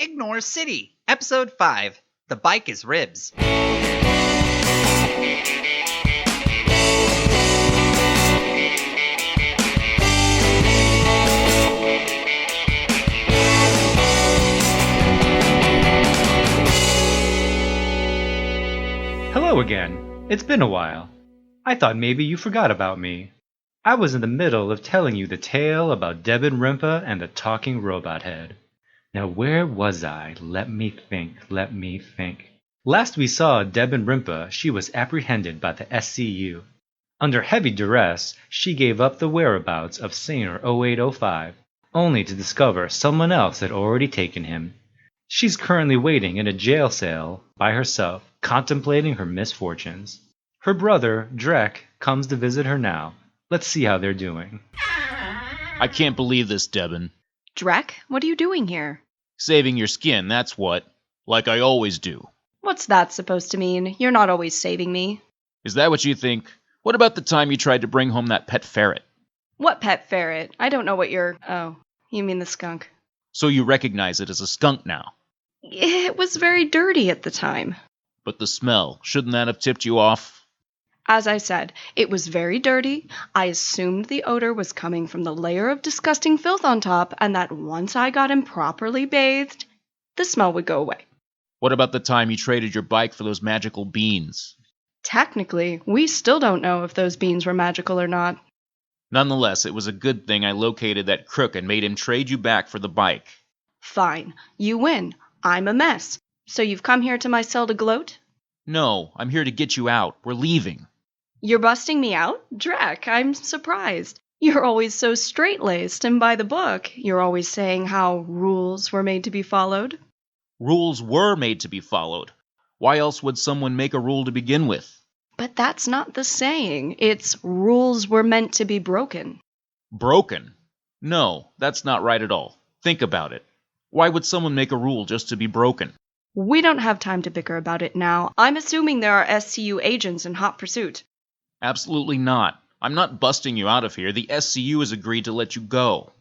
Ignore City, Episode 5. The Bike is Ribs. Hello again. It's been a while. I thought maybe you forgot about me. I was in the middle of telling you the tale about Deban, Rimpa, and the talking robot head. Now where was I? Let me think. Last we saw Deban Rimpa, she was apprehended by the SCU. Under heavy duress, she gave up the whereabouts of Saner 0805, only to discover someone else had already taken him. She's currently waiting in a jail cell by herself, contemplating her misfortunes. Her brother, Drek, comes to visit her now. Let's see how they're doing. I can't believe this, Deban. Drek, what are you doing here? Saving your skin, that's what. Like I always do. What's that supposed to mean? You're not always saving me. Is that what you think? What about the time you tried to bring home that pet ferret? What pet ferret? I don't know what you're... Oh, you mean the skunk. So you recognize it as a skunk now? It was very dirty at the time. But the smell, shouldn't that have tipped you off? As I said, it was very dirty. I assumed the odor was coming from the layer of disgusting filth on top, and that once I got him properly bathed, the smell would go away. What about the time you traded your bike for those magical beans? Technically, we still don't know if those beans were magical or not. Nonetheless, it was a good thing I located that crook and made him trade you back for the bike. Fine. You win. I'm a mess. So you've come here to my cell to gloat? No, I'm here to get you out. We're leaving. You're busting me out? Drek, I'm surprised. You're always so straight-laced and by the book. You're always saying how rules were made to be followed. Rules were made to be followed. Why else would someone make a rule to begin with? But that's not the saying. It's rules were meant to be broken. Broken? No, that's not right at all. Think about it. Why would someone make a rule just to be broken? We don't have time to bicker about it now. I'm assuming there are SCU agents in hot pursuit. Absolutely not. I'm not busting you out of here. The SCU has agreed to let you go.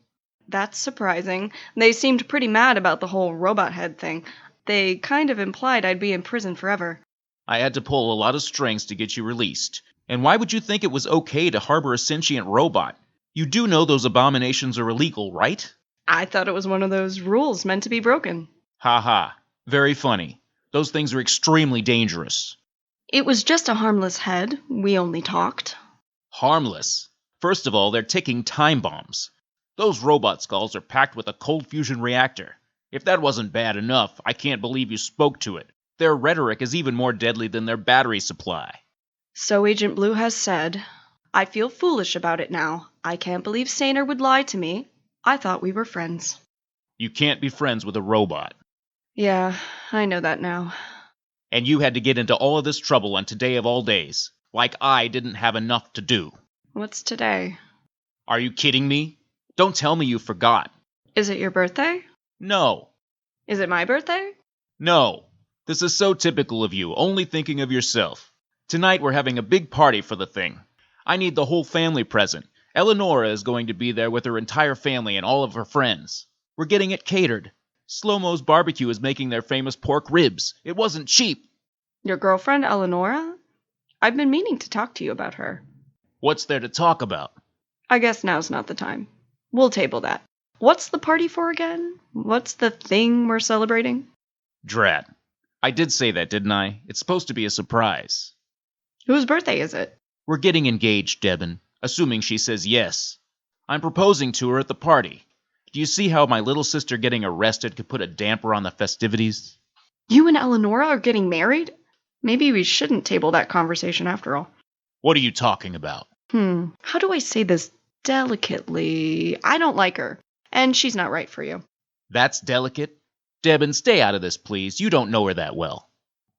That's surprising. They seemed pretty mad about the whole robot head thing. They kind of implied I'd be in prison forever. I had to pull a lot of strings to get you released. And why would you think it was okay to harbor a sentient robot? You do know those abominations are illegal, right? I thought it was one of those rules meant to be broken. Ha ha. Very funny. Those things are extremely dangerous. It was just a harmless head. We only talked. Harmless? First of all, they're ticking time bombs. Those robot skulls are packed with a cold fusion reactor. If that wasn't bad enough, I can't believe you spoke to it. Their rhetoric is even more deadly than their battery supply. So Agent Blue has said. I feel foolish about it now. I can't believe Saner would lie to me. I thought we were friends. You can't be friends with a robot. Yeah, I know that now. And you had to get into all of this trouble on today of all days. Like I didn't have enough to do. What's today? Are you kidding me? Don't tell me you forgot. Is it your birthday? No. Is it my birthday? No. This is so typical of you, only thinking of yourself. Tonight we're having a big party for the thing. I need the whole family present. Eleonora is going to be there with her entire family and all of her friends. We're getting it catered. Slow-Mo's Barbecue is making their famous pork ribs. It wasn't cheap. Your girlfriend, Eleonora? I've been meaning to talk to you about her. What's there to talk about? I guess now's not the time. We'll table that. What's the party for again? What's the thing we're celebrating? Drat. I did say that, didn't I? It's supposed to be a surprise. Whose birthday is it? We're getting engaged, Deban, assuming she says yes. I'm proposing to her at the party. Do you see how my little sister getting arrested could put a damper on the festivities? You and Eleonora are getting married? Maybe we shouldn't table that conversation after all. What are you talking about? How do I say this delicately? I don't like her, and she's not right for you. That's delicate? Deban, stay out of this, please. You don't know her that well.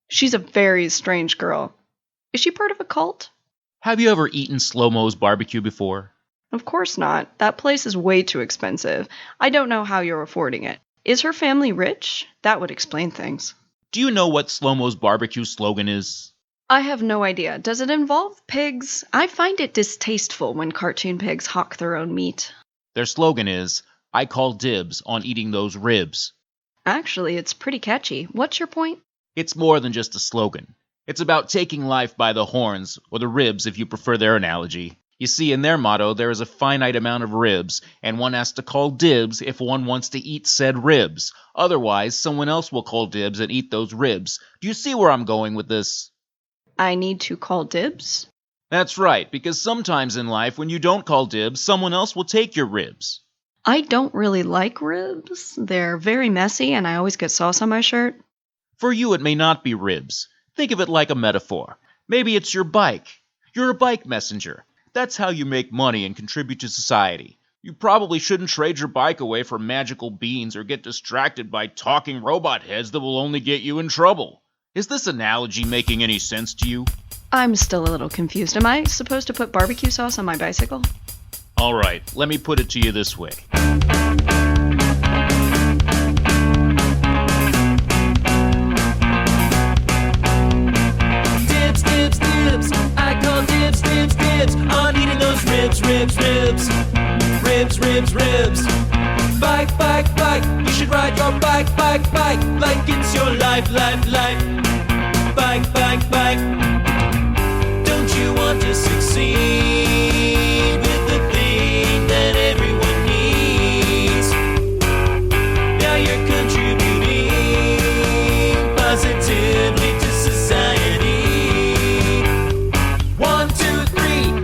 She's a very strange girl. Is she part of a cult? Have you ever eaten Slow-Mo's Barbecue before? Of course not. That place is way too expensive. I don't know how you're affording it. Is her family rich? That would explain things. Do you know what Slow-Mo's Barbecue slogan is? I have no idea. Does it involve pigs? I find it distasteful when cartoon pigs hawk their own meat. Their slogan is, I call dibs on eating those ribs. Actually, it's pretty catchy. What's your point? It's more than just a slogan. It's about taking life by the horns, or the ribs if you prefer their analogy. You see, in their motto, there is a finite amount of ribs, and one has to call dibs if one wants to eat said ribs. Otherwise, someone else will call dibs and eat those ribs. Do you see where I'm going with this? I need to call dibs? That's right, because sometimes in life, when you don't call dibs, someone else will take your ribs. I don't really like ribs. They're very messy, and I always get sauce on my shirt. For you, it may not be ribs. Think of it like a metaphor. Maybe it's your bike. You're a bike messenger. That's how you make money and contribute to society. You probably shouldn't trade your bike away for magical beans or get distracted by talking robot heads that will only get you in trouble. Is this analogy making any sense to you? I'm still a little confused. Am I supposed to put barbecue sauce on my bicycle? All right, let me put it to you this way. Dibs, dibs, dibs. I call dibs, dibs, dibs on eating those ribs, ribs, ribs. Ribs, ribs, ribs. Bike, bike, bike. You should ride your bike, bike, bike. Like it's your life, life, life. Bike, bike, bike. Don't you want to succeed with the thing that everyone needs? Now you're contributing positively to society. 1, 2, 3,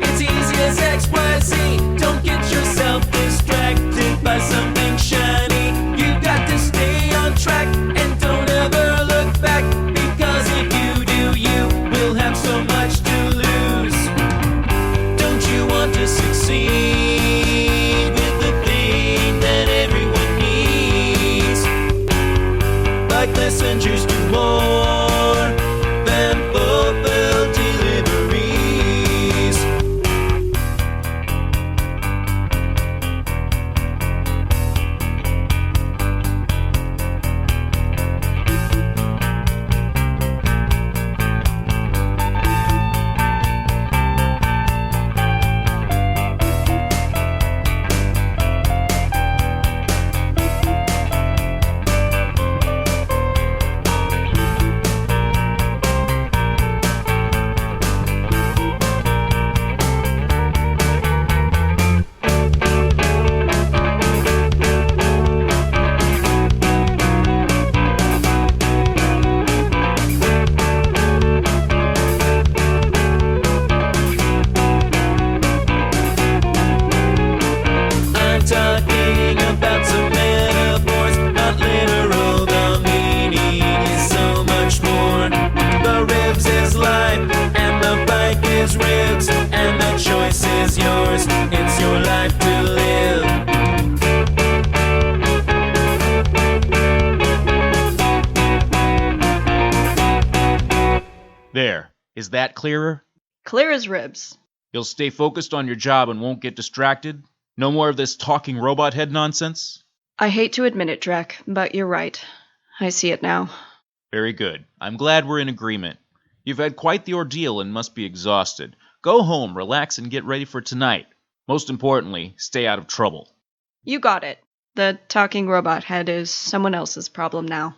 it's easy as X, Y, Z. Don't get yourself distracted by something shiny. You got to stay on track and don't ever look back, because if you do, you will have so much to lose. Don't you want to succeed with the thing that everyone needs? Like messengers do more than fulfill deliveries. I'm talking about some metaphors, not literal. The meaning is so much more. The ribs is life, and the bike is ribs, and the choice is yours. It's your life to live. There. Is that clearer? Clear as ribs. You'll stay focused on your job and won't get distracted? No more of this talking robot head nonsense? I hate to admit it, Drek, but you're right. I see it now. Very good. I'm glad we're in agreement. You've had quite the ordeal and must be exhausted. Go home, relax, and get ready for tonight. Most importantly, stay out of trouble. You got it. The talking robot head is someone else's problem now.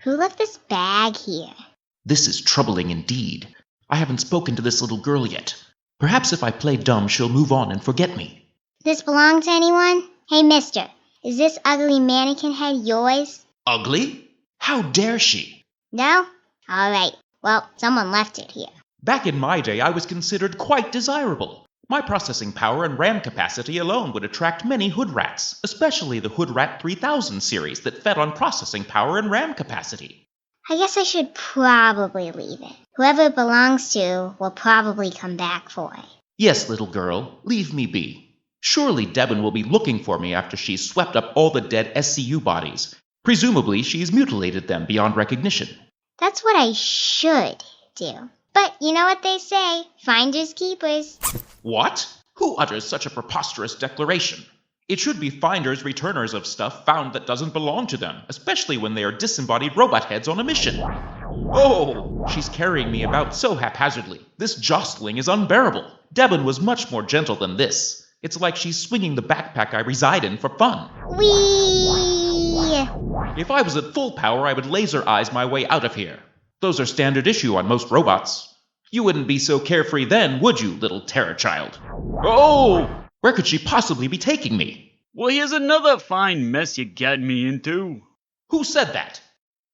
Who left this bag here? This is troubling indeed. I haven't spoken to this little girl yet. Perhaps if I play dumb, she'll move on and forget me. This belong to anyone? Hey, mister, is this ugly mannequin head yours? Ugly? How dare she? No? All right. Well, someone left it here. Back in my day, I was considered quite desirable. My processing power and RAM capacity alone would attract many hood rats, especially the Hood Rat 3000 series that fed on processing power and RAM capacity. I guess I should probably leave it. Whoever it belongs to will probably come back for it. Yes, little girl, leave me be. Surely Deban will be looking for me after she's swept up all the dead SCU bodies. Presumably, she's mutilated them beyond recognition. That's what I should do. But you know what they say, finders keepers. What? Who utters such a preposterous declaration? It should be finders returners of stuff found that doesn't belong to them, especially when they are disembodied robot heads on a mission. Oh, she's carrying me about so haphazardly. This jostling is unbearable. Deban was much more gentle than this. It's like she's swinging the backpack I reside in for fun. Whee! If I was at full power, I would laser eyes my way out of here. Those are standard issue on most robots. You wouldn't be so carefree then, would you, little terror child? Oh! Where could she possibly be taking me? Well, here's another fine mess you got me into. Who said that?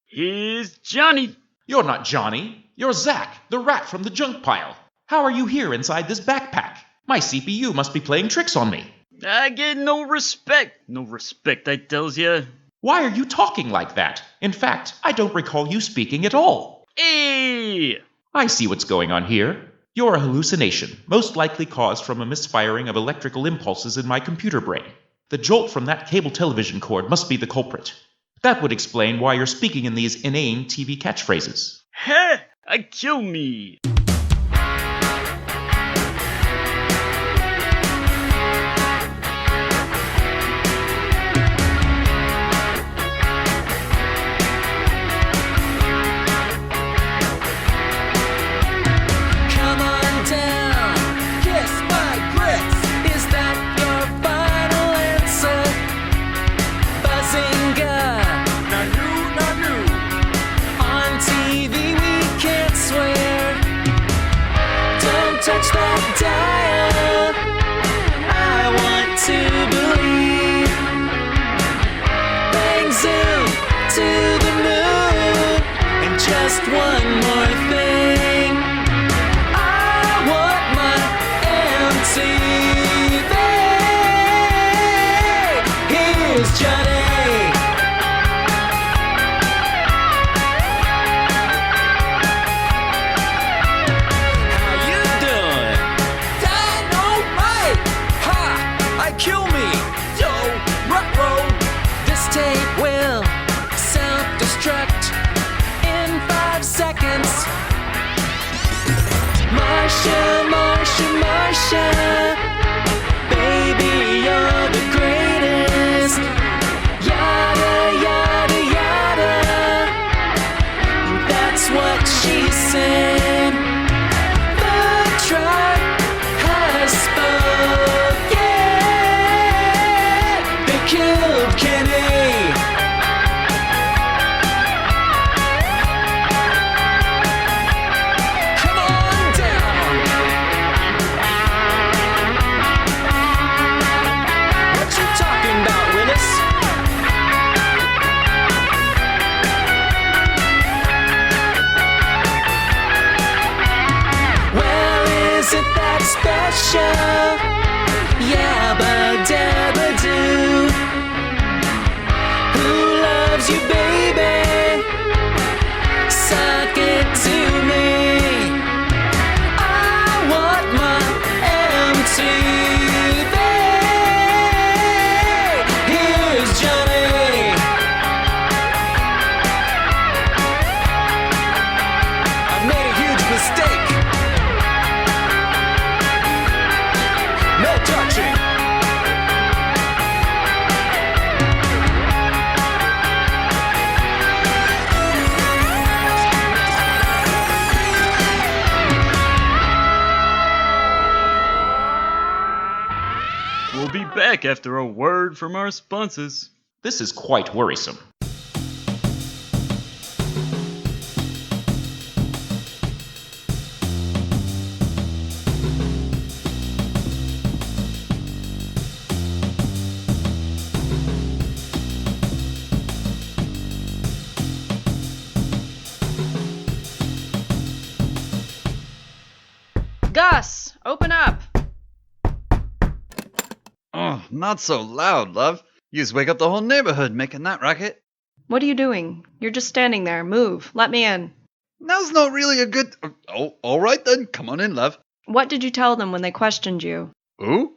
Here's Johnny. You're not Johnny. You're Zak, the rat from the junk pile. How are you here inside this backpack? My CPU must be playing tricks on me. I get no respect. No respect, I tells ya. Why are you talking like that? In fact, I don't recall you speaking at all. Hey! I see what's going on here. You're a hallucination, most likely caused from a misfiring of electrical impulses in my computer brain. The jolt from that cable television cord must be the culprit. That would explain why you're speaking in these inane TV catchphrases. Heh! I kill me. Come on down, kiss my grits. Is that your final answer? Buzzinga, nanu. On TV we can't swear. Don't touch that dial. I want to believe. Bang zoom to the moon. And just one more thing. I want my MTV. Here's Johnny. How you doing? Dynamite! Ha! I kill me! Yo, ruh-roh! This tape will self-destruct in 5 seconds. Marsha, baby, you're the greatest. Yada, yada, yada. That's what she said. The truck has spoken. They killed Kenny. Come on down. What you talking about, Willis? Well, isn't that special? Yabba dabba doo. Who loves you, baby? Suck it to me. I want my MTV. Here's Johnny. I've made a huge mistake. No touching. We'll be back after a word from our sponsors. This is quite worrisome. Gus, open up. Oh, not so loud, love. You just wake up the whole neighborhood making that racket. What are you doing? You're just standing there. Move. Let me in. Now's not really a good... Oh, all right then. Come on in, love. What did you tell them when they questioned you? Ooh?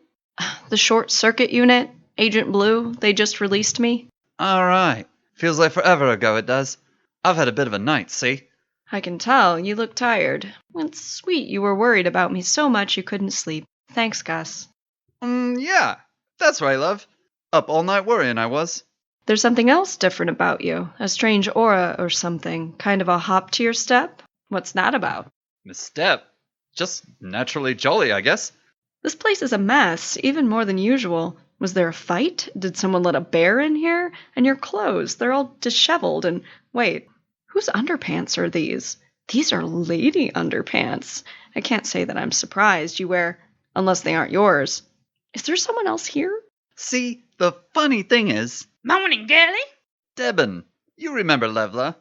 The short circuit unit? Agent Blue? They just released me? All right. Feels like forever ago, it does. I've had a bit of a night, see? I can tell. You look tired. It's sweet you were worried about me so much you couldn't sleep. Thanks, Gus. Yeah. That's right, love. Up all night worrying, I was. There's something else different about you. A strange aura or something. Kind of a hop to your step? What's that about? Misstep. Just naturally jolly, I guess. This place is a mess, even more than usual. Was there a fight? Did someone let a bear in here? And your clothes, they're all disheveled and... Wait, whose underpants are these? These are lady underpants. I can't say that I'm surprised you wear... Unless they aren't yours. Is there someone else here? See, the funny thing is... Morning, girlie. Deban, you remember Levla?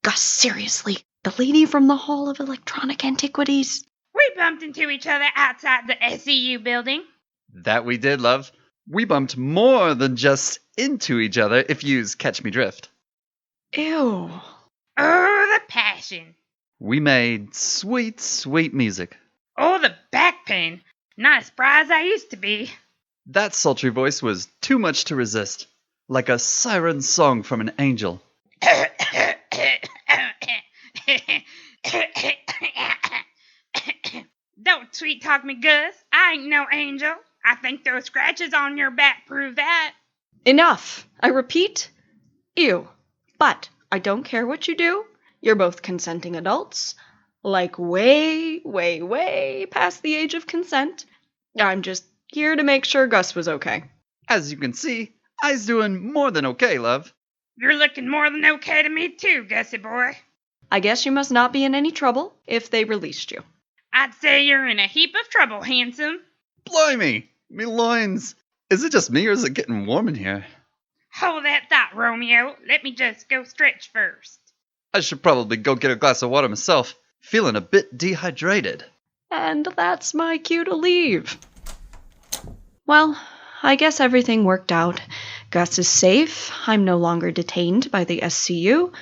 Gus, seriously. The lady from the Hall of Electronic Antiquities. We bumped into each other outside the SCU building. That we did, love. We bumped more than just into each other, if yous catch me drift. Ew. Oh, the passion. We made sweet, sweet music. Oh, the back pain. Not as spry as I used to be. That sultry voice was too much to resist, like a siren song from an angel. Don't sweet talk me, Gus. I ain't no angel. I think those scratches on your back prove that. Enough. I repeat, ew. But I don't care what you do. You're both consenting adults. Like way, way, way past the age of consent. I'm just here to make sure Gus was okay. As you can see, I's doing more than okay, love. You're looking more than okay to me too, Gussie boy. I guess you must not be in any trouble if they released you. I'd say you're in a heap of trouble, handsome. Blimey, me loins. Is it just me or is it getting warm in here? Hold that thought, Romeo. Let me just go stretch first. I should probably go get a glass of water myself. Feeling a bit dehydrated. And that's my cue to leave. Well, I guess everything worked out. Gus is safe. I'm no longer detained by the SCU.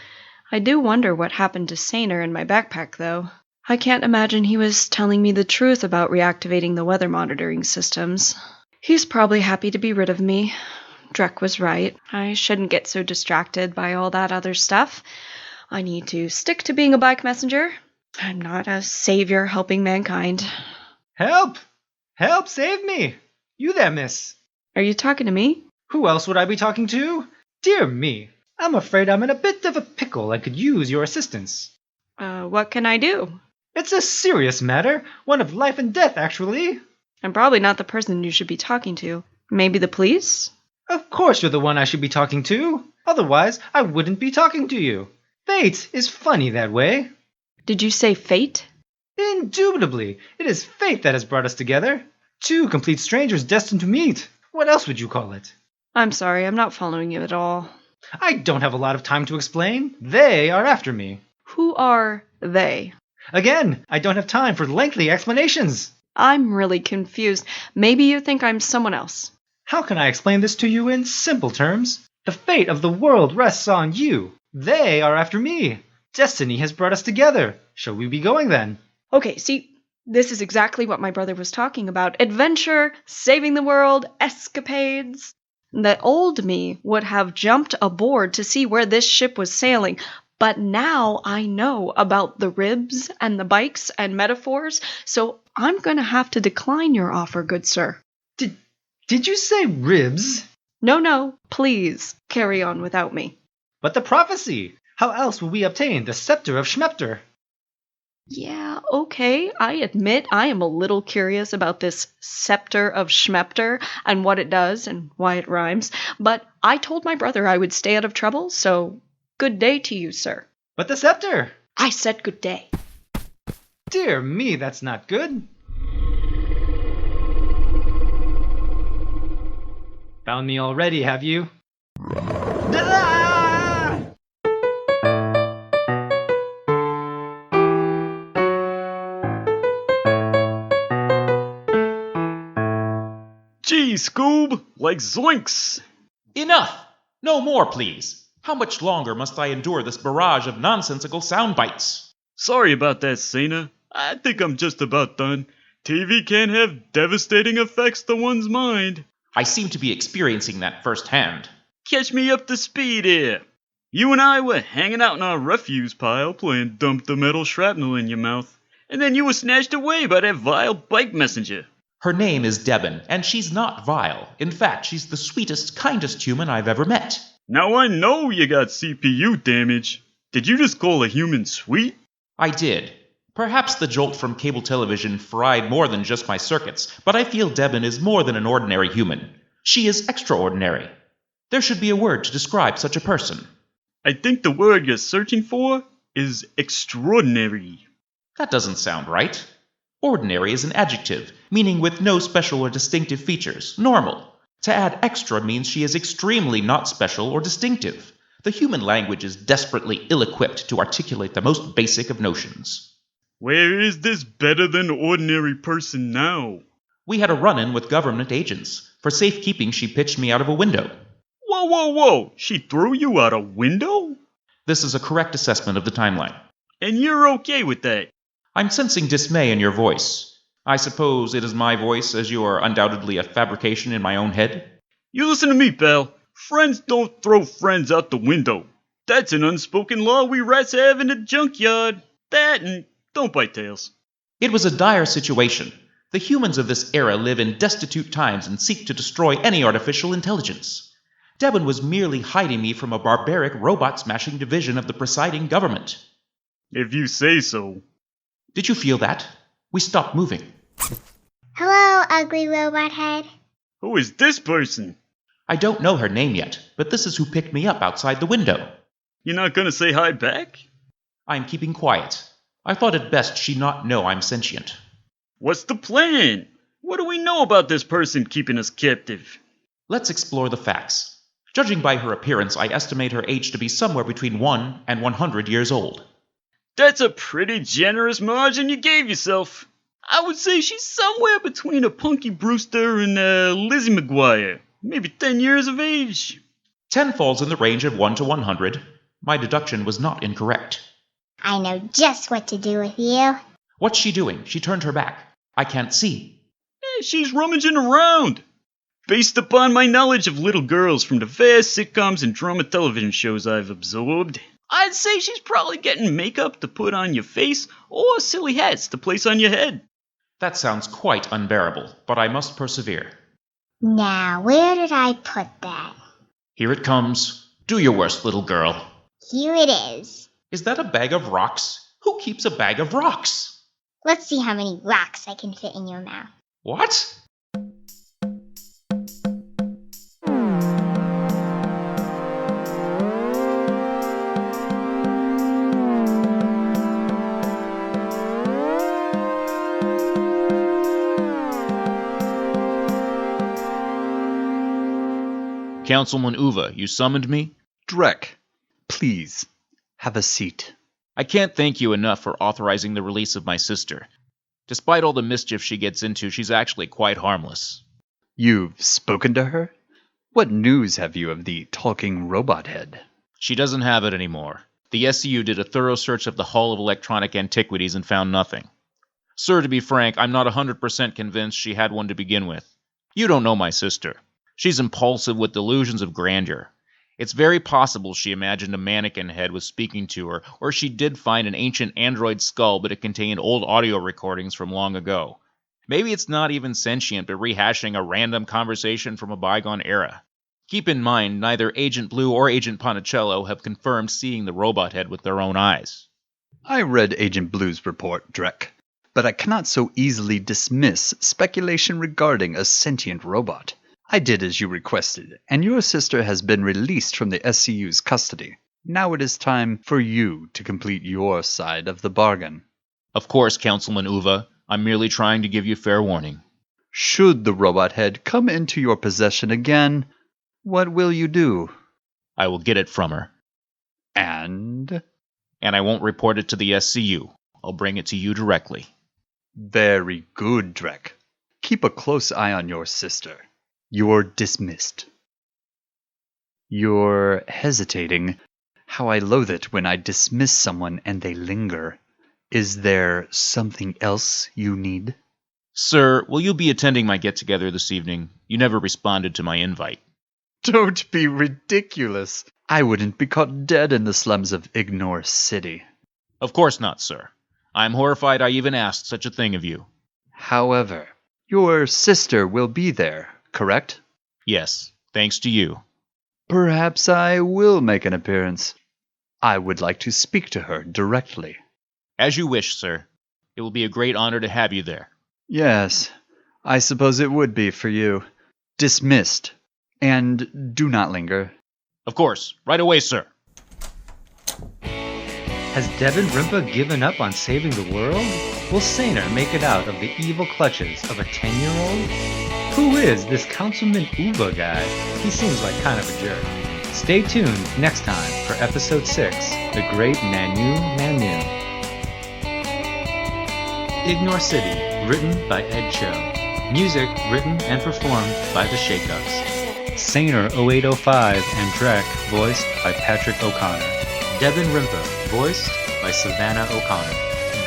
I do wonder what happened to Saner in my backpack, though. I can't imagine he was telling me the truth about reactivating the weather monitoring systems. He's probably happy to be rid of me. Drek was right. I shouldn't get so distracted by all that other stuff. I need to stick to being a bike messenger. I'm not a savior helping mankind. Help! Help, save me! You there, miss. Are you talking to me? Who else would I be talking to? Dear me, I'm afraid I'm in a bit of a pickle and could use your assistance. What can I do? It's a serious matter, one of life and death, actually. I'm probably not the person you should be talking to. Maybe the police? Of course you're the one I should be talking to. Otherwise, I wouldn't be talking to you. Fate is funny that way. Did you say fate? Indubitably, it is fate that has brought us together. Two complete strangers destined to meet. What else would you call it? I'm sorry, I'm not following you at all. I don't have a lot of time to explain. They are after me. Who are they? Again, I don't have time for lengthy explanations. I'm really confused. Maybe you think I'm someone else. How can I explain this to you in simple terms? The fate of the world rests on you. They are after me. Destiny has brought us together. Shall we be going then? Okay, see, this is exactly what my brother was talking about. Adventure, saving the world, escapades. The old me would have jumped aboard to see where this ship was sailing, but now I know about the ribs and the bikes and metaphors, so I'm going to have to decline your offer, good sir. Did you say ribs? No, please, carry on without me. But the prophecy! How else will we obtain the scepter of Schmepter? Yeah, okay, I admit I am a little curious about this scepter of Schmepter and what it does and why it rhymes, but I told my brother I would stay out of trouble, so good day to you, sir. But the scepter! I said good day. Dear me, that's not good. Found me already, have you? Gee, Scoob, like zoinks! Enough! No more, please. How much longer must I endure this barrage of nonsensical sound bites? Sorry about that, Cena. I think I'm just about done. TV can have devastating effects to one's mind. I seem to be experiencing that firsthand. Catch me up to speed here. You and I were hanging out in our refuse pile playing dump the metal shrapnel in your mouth. And then you were snatched away by that vile bike messenger. Her name is Deban, and she's not vile. In fact, she's the sweetest, kindest human I've ever met. Now I know you got CPU damage. Did you just call a human sweet? I did. Perhaps the jolt from cable television fried more than just my circuits, but I feel Deban is more than an ordinary human. She is extraordinary. There should be a word to describe such a person. I think the word you're searching for is extraordinary. That doesn't sound right. Ordinary is an adjective, meaning with no special or distinctive features, normal. To add extra means she is extremely not special or distinctive. The human language is desperately ill-equipped to articulate the most basic of notions. Where is this better-than-ordinary person now? We had a run-in with government agents. For safekeeping, she pitched me out of a window. Whoa, whoa, whoa! She threw you out a window? This is a correct assessment of the timeline. And you're okay with that? I'm sensing dismay in your voice. I suppose it is my voice, as you are undoubtedly a fabrication in my own head? You listen to me, pal. Friends don't throw friends out the window. That's an unspoken law we rats have in the junkyard. That and don't bite tails. It was a dire situation. The humans of this era live in destitute times and seek to destroy any artificial intelligence. Deban was merely hiding me from a barbaric robot-smashing division of the presiding government. If you say so. Did you feel that? We stopped moving. Hello, ugly robot head. Who is this person? I don't know her name yet, but this is who picked me up outside the window. You're not gonna say hi back? I'm keeping quiet. I thought it best she not know I'm sentient. What's the plan? What do we know about this person keeping us captive? Let's explore the facts. Judging by her appearance, I estimate her age to be somewhere between 1 and 100 years old. That's a pretty generous margin you gave yourself. I would say she's somewhere between a Punky Brewster and a Lizzie McGuire. Maybe 10 years of age. 10 falls in the range of 1 to 100. My deduction was not incorrect. I know just what to do with you. What's she doing? She turned her back. I can't see. She's rummaging around. Based upon my knowledge of little girls from the vast sitcoms and drama television shows I've absorbed, I'd say she's probably getting makeup to put on your face or silly hats to place on your head. That sounds quite unbearable, but I must persevere. Now, where did I put that? Here it comes. Do your worst, little girl. Here it is. Is that a bag of rocks? Who keeps a bag of rocks? Let's see how many rocks I can fit in your mouth. What? Councilman Oova, you summoned me? Drek, please, have a seat. I can't thank you enough for authorizing the release of my sister. Despite all the mischief she gets into, she's actually quite harmless. You've spoken to her? What news have you of the talking robot head? She doesn't have it anymore. The SCU did a thorough search of the Hall of Electronic Antiquities and found nothing. Sir, to be frank, I'm not 100% convinced she had one to begin with. You don't know my sister. She's impulsive with delusions of grandeur. It's very possible she imagined a mannequin head was speaking to her, or she did find an ancient android skull, but it contained old audio recordings from long ago. Maybe it's not even sentient, but rehashing a random conversation from a bygone era. Keep in mind, neither Agent Blue or Agent Ponticello have confirmed seeing the robot head with their own eyes. I read Agent Blue's report, Drek, but I cannot so easily dismiss speculation regarding a sentient robot. I did as you requested, and your sister has been released from the SCU's custody. Now it is time for you to complete your side of the bargain. Of course, Councilman Oova. I'm merely trying to give you fair warning. Should the robot head come into your possession again, what will you do? I will get it from her. And I won't report it to the SCU. I'll bring it to you directly. Very good, Drek. Keep a close eye on your sister. You're dismissed. You're hesitating. How I loathe it when I dismiss someone and they linger. Is there something else you need? Sir, will you be attending my get-together this evening? You never responded to my invite. Don't be ridiculous. I wouldn't be caught dead in the slums of Ignore City. Of course not, sir. I am horrified I even asked such a thing of you. However, your sister will be there, correct? Yes, thanks to you. Perhaps I will make an appearance. I would like to speak to her directly. As you wish, sir. It will be a great honor to have you there. Yes, I suppose it would be for you. Dismissed. And do not linger. Of course, right away, sir. Has Deban Rimpa given up on saving the world? Will Saner make it out of the evil clutches of a 10-year-old? Who is this Councilman Oova guy? He seems like kind of a jerk. Stay tuned next time for Episode 6, The Great Manu Manu. Ignore City, written by Ed Cho. Music written and performed by The Shakeups. Saner 0805 and Drek voiced by Patrick O'Connor. Deban Rimpa voiced by Savannah O'Connor.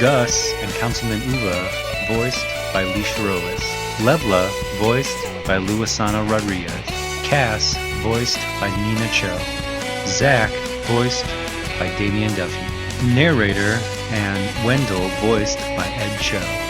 Gus and Councilman Oova voiced by Lee Cherolis. Levla voiced by Luisanna Rodriguez. Cass voiced by Nina Cho. Zak voiced by Damian Duffy. Narrator and Wendell voiced by Ed Cho.